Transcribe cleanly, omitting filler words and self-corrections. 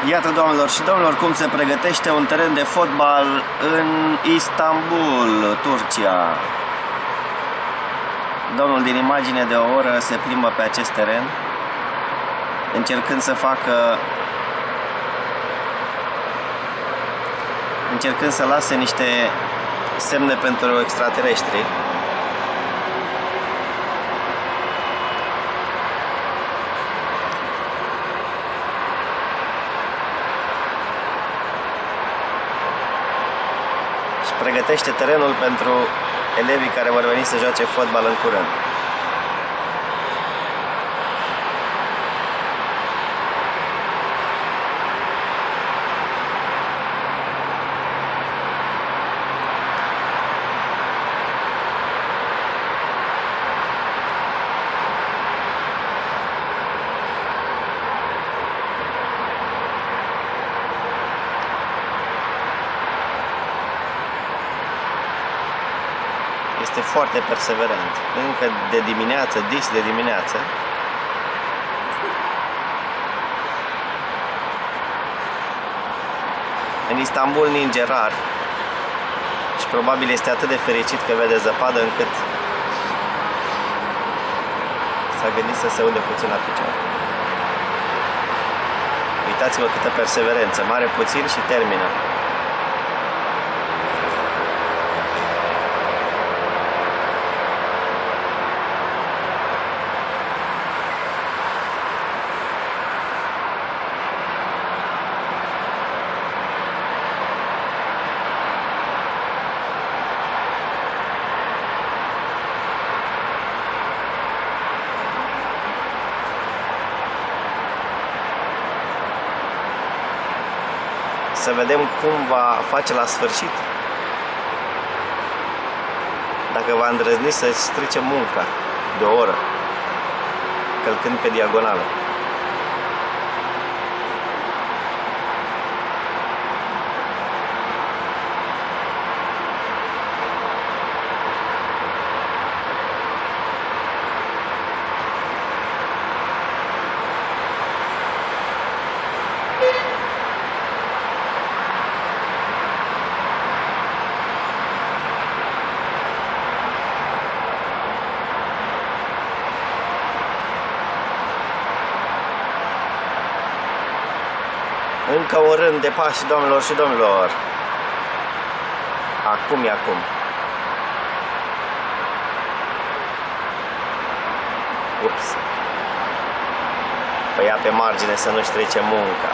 Iată, doamnelor și domnilor, cum se pregătește un teren de fotbal în Istanbul, Turcia. Domnul din imagine de o oră se plimbă pe acest teren, încercând să lase niște semne pentru extraterestri. Și pregătește terenul pentru elevii care vor veni să joace fotbal în curând. Este foarte perseverent, încă de dimineață, dis de dimineață. În Istanbul ninge rar și probabil este atât de fericit că vede zăpadă încât s-a gândit să se ude puțin la picior. Uitați-vă câtă perseverență, mare puțin și termină. Să vedem cum va face la sfârșit. Dacă va îndrăzni să-și strice munca de o oră, călcând pe diagonală. Încă un rând de pași, doamnelor și domnilor. Acum e acum. Ups. Păi ia pe margine să nu-și trece munca.